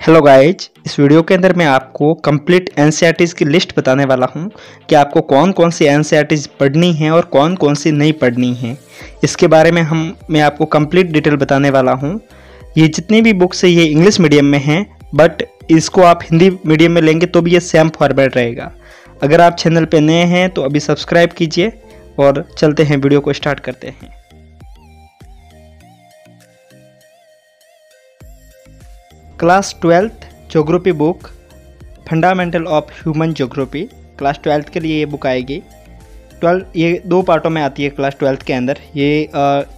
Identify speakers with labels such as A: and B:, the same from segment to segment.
A: Hello guys, इस video के अंदर मैं आपको कंप्लीट एनसीईआरटीज़ की लिस्ट बताने वाला हूं कि आपको कौन कौन सी एनसीईआरटीज़ पढ़नी है और कौन कौन सी नहीं पढ़नी है। इसके बारे में मैं आपको कंप्लीट डिटेल बताने वाला हूं। ये जितनी भी बुक्स है ये इंग्लिश मीडियम में हैं, बट इसको आप हिंदी मीडियम में लेंगे तो भी ये सेम फॉर्मेट रहेगा। अगर आप चैनल पर नए हैं तो अभी सब्सक्राइब कीजिए और चलते हैं, वीडियो को स्टार्ट करते हैं। Class 12th geography book fundamental of human geography, class 12th के लिए ये बुक आएगी। ये दो पार्टों में आती है क्लास 12th के अंदर।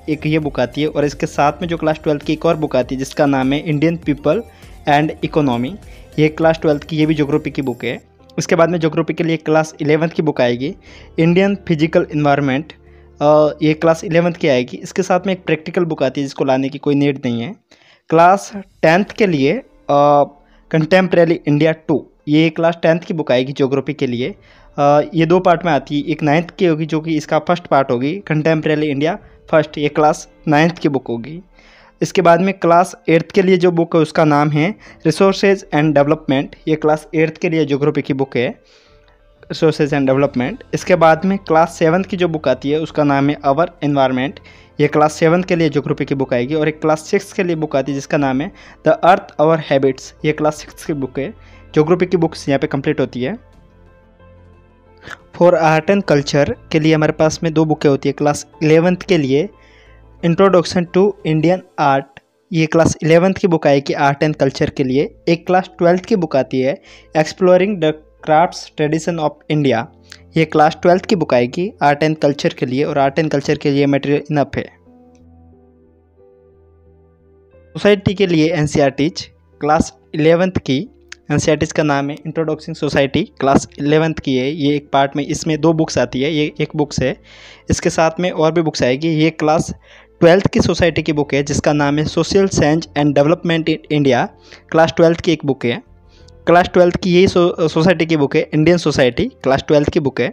A: एक ये बुक आती है और इसके साथ में जो क्लास 12th की एक और बुक आती है जिसका नाम है इंडियन पीपल एंड इकोनॉमी। ये क्लास 12th की ये भी ज्योग्राफी की बुक है। उसके बाद में ज्योग्राफी के लिए क्लास 11th की बुक आएगी इंडियन फिजिकल इन्वायरमेंट। ये क्लास 11th की आएगी। इसके साथ में एक प्रैक्टिकल बुक आती है जिसको लाने की कोई नीड नहीं है। क्लास 10th के लिए कंटेम्प्रेरी इंडिया 2, ये क्लास 10th की बुक आएगी ज्योग्राफी के लिए। ये दो पार्ट में आती है। एक 9th की होगी जो कि इसका फर्स्ट पार्ट होगी, कंटेम्प्रेरी इंडिया फर्स्ट, ये क्लास 9th की बुक होगी। इसके बाद में क्लास 8th के लिए जो बुक है उसका नाम है रिसोर्सेज एंड डेवलपमेंट। ये क्लास 8th के लिए ज्योग्राफी की बुक है, रिसोर्सेज एंड डेवलपमेंट। इसके बाद में क्लास 7th की जो बुक आती है उसका नाम है आवर एनवायरनमेंट। ये क्लास 7th के लिए ज्योग्राफी की बुक आएगी। और एक क्लास 6 के लिए बुक आती है जिसका नाम है द अर्थ आवर हैबिट्स। ये क्लास 6 की बुक है। ज्योग्राफी की बुक्स यहाँ पे कंप्लीट होती है। फॉर आर्ट एंड कल्चर के लिए हमारे पास में दो बुकें होती है। क्लास 11th के लिए इंट्रोडक्शन टू इंडियन आर्ट, ये क्लास 11th की बुक आएगी आर्ट एंड कल्चर के लिए। एक क्लास 12th की बुक आती है exploring the crafts tradition of India. ये क्लास 12th की बुक आएगी आर्ट एंड कल्चर के लिए, और आर्ट एंड कल्चर के लिए मटेरियल इनफ है। सोसाइटी के लिए एनसीईआरटीज क्लास 11th की एनसीईआरटीज का नाम है इंट्रोडक्शन सोसाइटी, क्लास 11th की है। ये एक पार्ट में, इसमें दो बुक्स आती है, ये एक बुक्स है। इसके साथ में और भी बुक्स आएगी। ये क्लास 12th की सोसाइटी की बुक है जिसका नाम है social change and development in India. Class 12th की एक बुक है। क्लास 12th की यही सोसाइटी की बुक है इंडियन सोसाइटी, क्लास 12th की बुक है।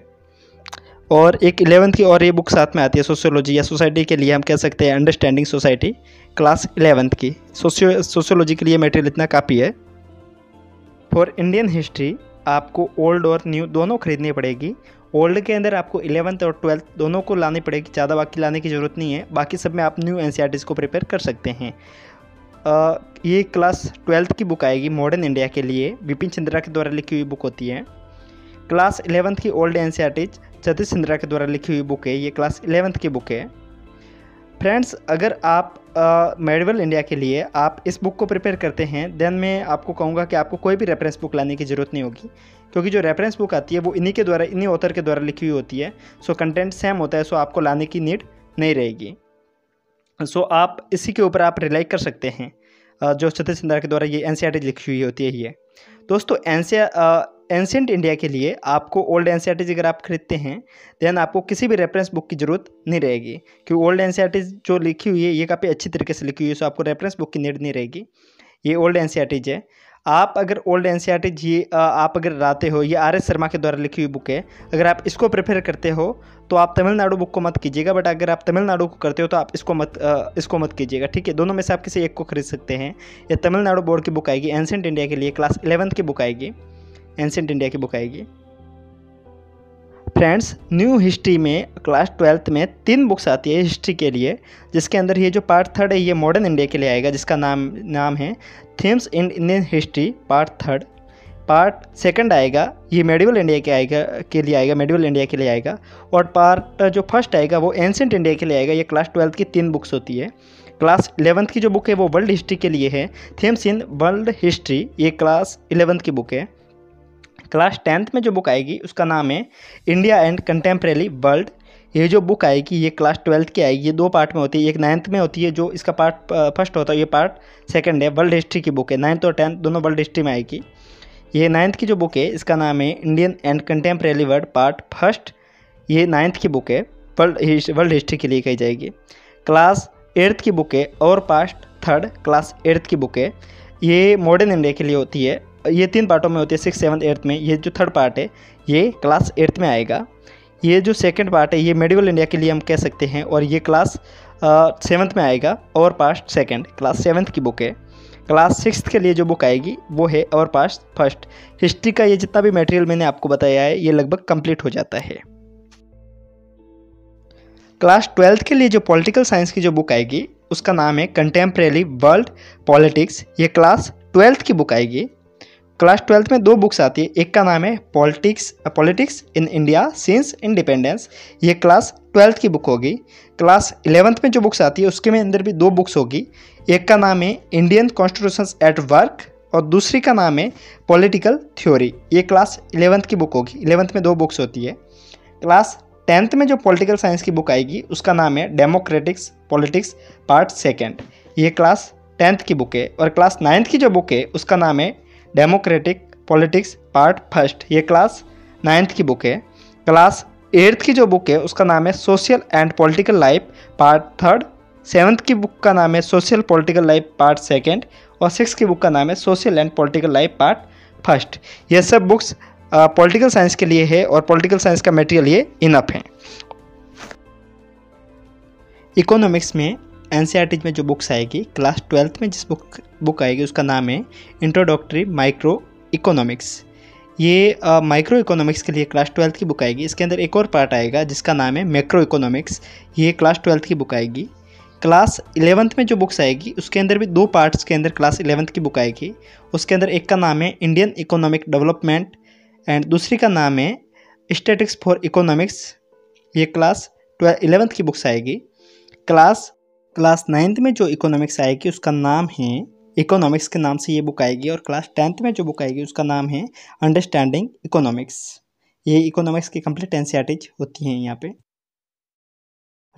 A: और एक 11th की और ये बुक साथ में आती है सोशियोलॉजी, या सोसाइटी के लिए हम कह सकते हैं अंडरस्टैंडिंग सोसाइटी, क्लास 11th की। सोशियोलॉजी के लिए मटेरियल इतना काफ़ी है। फॉर इंडियन हिस्ट्री आपको ओल्ड और न्यू दोनों खरीदनी पड़ेगी। ओल्ड के अंदर आपको 11th और 12th दोनों को लानी पड़ेगी, ज़्यादा बाकी लाने की ज़रूरत नहीं है। बाकी सब में आप न्यू एनसीईआरटीज़ को प्रिपेयर कर सकते हैं। ये क्लास 12th की बुक आएगी मॉडर्न इंडिया के लिए, बिपिन चंद्रा के द्वारा लिखी हुई बुक होती है। क्लास 11th की ओल्ड एनसीईआरटीज जगदीश चंद्रा के द्वारा लिखी हुई बुक है। ये क्लास 11th की बुक है। फ्रेंड्स, अगर आप मेडिवल इंडिया के लिए आप इस बुक को प्रिपेयर करते हैं, देन मैं आपको कहूँगा कि आपको कोई भी रेफरेंस बुक लाने की ज़रूरत नहीं होगी, क्योंकि जो रेफरेंस बुक आती है वो इन्हीं ऑथर के द्वारा लिखी हुई होती है। सो कंटेंट सेम होता है, सो आपको लाने की नीड नहीं रहेगी। सो आप इसी के ऊपर आप रिलाई कर सकते हैं, जो जगदीश चंद्रा के द्वारा ये एनसीईआरटी लिखी हुई होती है। ये दोस्तों एंशिएंट इंडिया के लिए आपको ओल्ड एनसीईआरटी अगर आप खरीदते हैं देन आपको किसी भी रेफरेंस बुक की ज़रूरत नहीं रहेगी, क्योंकि ओल्ड एनसीईआरटी जो लिखी हुई है ये काफ़ी अच्छी तरीके से लिखी हुई है। सो आपको रेफरेंस बुक की नीड नहीं रहेगी। ये ओल्ड एनसीईआरटी है। आप अगर ओल्ड एनसीईआरटी ये आप अगर लाते हो, ये RS शर्मा के द्वारा लिखी हुई बुक है, अगर आप इसको प्रेफर करते हो तो आप तमिलनाडु बुक को मत कीजिएगा। बट अगर आप तमिलनाडु को करते हो तो आप इसको मत कीजिएगा, ठीक है। दोनों में से आप किसी एक को खरीद सकते हैं। ये तमिलनाडु बोर्ड की बुक आएगी, एंशिएंट इंडिया के लिए क्लास 11th की बुक आएगी, एंशिएंट इंडिया की बुक आएगी। फ्रेंड्स, न्यू हिस्ट्री में क्लास 12th में 3 बुक्स आती है हिस्ट्री के लिए, जिसके अंदर ये जो पार्ट 3 है ये मॉडर्न इंडिया के लिए आएगा, जिसका नाम है themes in Indian history part 3। Part 2 आएगा ये मेडिवल इंडिया के लिए आएगा। और पार्ट जो फर्स्ट आएगा वो एंशिएंट इंडिया के लिए आएगा। ये क्लास 12th की 3 बुक्स होती है। क्लास 11th की जो बुक है वो वर्ल्ड हिस्ट्री के लिए है, थीम्स इन वर्ल्ड हिस्ट्री, ये क्लास 11th की बुक है। क्लास 10th में जो बुक आएगी उसका नाम है इंडिया एंड कंटेम्प्रेरी वर्ल्ड। ये जो बुक आएगी ये क्लास 12th की आएगी। ये दो पार्ट में होती है, एक 9th में होती है जो इसका पार्ट फर्स्ट होता है, ये पार्ट 2 है। वर्ल्ड हिस्ट्री की बुक है, 9th और 10th दोनों वर्ल्ड हिस्ट्री में आएगी। ये 9th की जो बुक है इसका नाम है Indian and contemporary world part first, ये 9th की बुक है, वर्ल्ड हिस्ट्री के लिए कही जाएगी। क्लास 8th की बुक है और पार्ट 3 क्लास 8th की बुक है। ये मॉडर्न इंडिया के लिए होती है। ये 3 पार्टों में होती है, 6, 7, 8 में। ये जो 3rd पार्ट है ये क्लास 8th में आएगा। ये जो 2nd पार्ट है ये मेडिवल इंडिया के लिए हम कह सकते हैं, और ये क्लास 7th में आएगा, और पार्ट 2 क्लास 7th की बुक है। क्लास 6th के लिए जो बुक आएगी वो है अवर पास्ट फर्स्ट। हिस्ट्री का ये जितना भी मटेरियल मैंने आपको बताया है ये लगभग कंप्लीट हो जाता है। क्लास 12th के लिए जो पॉलिटिकल साइंस की जो बुक आएगी उसका नाम है कंटेम्प्रेरी वर्ल्ड पॉलिटिक्स। ये क्लास 12th की बुक आएगी। क्लास 12th में 2 बुक्स आती है, एक का नाम है politics in India since independence, ये क्लास 12th की बुक होगी। क्लास 11th में जो बुक्स आती है उसके में अंदर भी 2 बुक्स होगी, एक का नाम है इंडियन कॉन्स्टिट्यूशंस एट वर्क और दूसरी का नाम है पॉलिटिकल थ्योरी, ये क्लास 11th की बुक होगी। 11th में 2 बुक्स होती है। क्लास 10th में जो पॉलिटिकल साइंस की बुक आएगी उसका नाम है डेमोक्रेटिक्स पॉलिटिक्स पार्ट 2, ये क्लास 10th की बुक है। और क्लास 9th की जो बुक है उसका नाम है डेमोक्रेटिक पॉलिटिक्स पार्ट 1, ये क्लास 9th की बुक है। क्लास 8th की जो बुक है उसका नाम है social and political life part 3, 7th की बुक का नाम है सोशल पॉलिटिकल लाइफ पार्ट 2 और 6th की बुक का नाम है social and political life part 1। ये सब बुक्स पॉलिटिकल साइंस के लिए है और पॉलिटिकल साइंस का मटेरियल ये इनफ है। इकोनॉमिक्स में एनसीईआरटी में जो बुक्स आएगी क्लास 12th में जिस बुक आएगी उसका नाम है इंट्रोडक्टरी माइक्रो इकोनॉमिक्स। ये माइक्रो इकोनॉमिक्स के लिए क्लास 12th की बुक आएगी। इसके अंदर एक और पार्ट आएगा जिसका नाम है मैक्रो इकोनॉमिक्स, ये क्लास 12th की बुक आएगी। क्लास 11th में जो बुक्स आएगी उसके अंदर भी 2 पार्ट्स के अंदर क्लास 11th की बुक आएगी। उसके अंदर एक का नाम है इंडियन इकोनॉमिक डेवलपमेंट एंड दूसरी का नाम है स्टैटिस्टिक्स फॉर इकोनॉमिक्स, ये क्लास 11th की बुक्स आएगी। क्लास 9th में जो इकोनॉमिक्स आएगी उसका नाम है इकोनॉमिक्स के नाम से ये बुक आएगी। और क्लास 10th में जो बुक आएगी उसका नाम है अंडरस्टैंडिंग इकोनॉमिक्स। ये इकोनॉमिक्स की कंप्लीट एनसीईआरटी होती हैं यहाँ पे।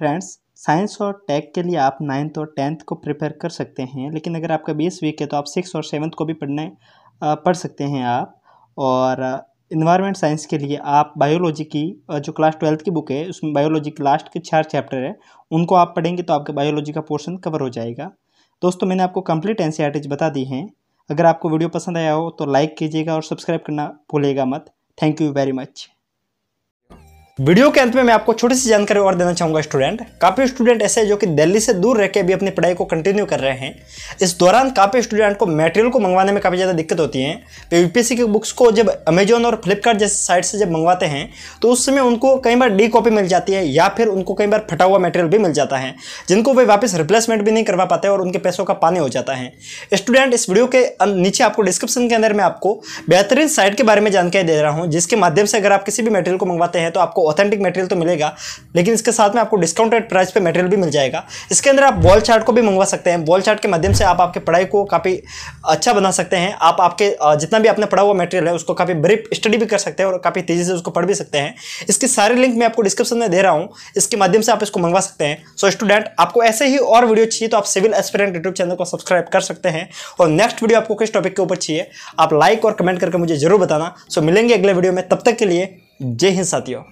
A: फ्रेंड्स, साइंस और टेक के लिए आप 9th और 10th को प्रिपेयर कर सकते हैं, लेकिन अगर आपका बेस वीक है तो आप 6th और 7th को भी पढ़ सकते हैं आप। और इन्वायरमेंट साइंस के लिए आप बायोलॉजी की जो क्लास 12th की बुक है उसमें बायोलॉजी के लास्ट के 4 चैप्टर है, उनको आप पढ़ेंगे तो आपका बायोलॉजी का पोर्शन कवर हो जाएगा। दोस्तों, मैंने आपको कंप्लीट एनसीईआरटी बता दी हैं। अगर आपको वीडियो पसंद आया हो तो लाइक कीजिएगा और सब्सक्राइब करना भूलिएगा मत। Thank you very much. Video के अंत में मैं आपको छोटी सी जानकारी और देना चाहूँगा स्टूडेंट। काफ़ी स्टूडेंट ऐसे हैं जो कि दिल्ली से दूर रह के भी अपनी पढ़ाई को कंटिन्यू कर रहे हैं। इस दौरान काफ़ी स्टूडेंट को मटेरियल को मंगवाने में काफ़ी ज़्यादा दिक्कत होती है। तो यूपीएससी की बुक्स को जब अमेजोन और फ्लिपकार्ट जैसे साइट से जब मंगवाते हैं तो उस समय उनको कई बार डी कॉपी मिल जाती है या फिर उनको कई बार फटा हुआ मटेरियल भी मिल जाता है, जिनको वे वापस रिप्लेसमेंट भी नहीं करवा पाते और उनके पैसों का पानी हो जाता है। स्टूडेंट, इस वीडियो के नीचे आपको डिस्क्रिप्शन के अंदर मैं आपको बेहतरीन साइट के बारे में जानकारी दे रहा हूँ, जिसके माध्यम से अगर आप किसी भी मटेरियल को मंगवाते हैं तो आपको ऑथेंटिक मटेरियल तो मिलेगा, लेकिन इसके साथ में आपको डिस्काउंटेड प्राइस पे मटेरियल भी मिल जाएगा। इसके अंदर आप वॉल चार्ट को भी मंगवा सकते हैं। वॉल चार्ट के माध्यम से आप आपके पढ़ाई को काफ़ी अच्छा बना सकते हैं। आप आपके जितना भी आपने पढ़ा हुआ मटेरियल है उसको काफ़ी ब्रीफ स्टडी भी कर सकते हैं और काफ़ी तेज़ी से उसको पढ़ भी सकते हैं। इसकी सारी लिंक मैं आपको डिस्क्रिप्शन में दे रहा हूँ, इसके माध्यम से आप इसको मंगवा सकते हैं। सो स्टूडेंट, आपको ऐसे ही और वीडियो चाहिए तो आप सिविल एस्पिरेंट यूट्यूब चैनल को सब्सक्राइब कर सकते हैं। और नेक्स्ट वीडियो आपको किस टॉपिक के ऊपर चाहिए आप लाइक और कमेंट करके मुझे जरूर बताना। सो मिलेंगे अगले वीडियो में, तब तक के लिए जय हिंद साथियों।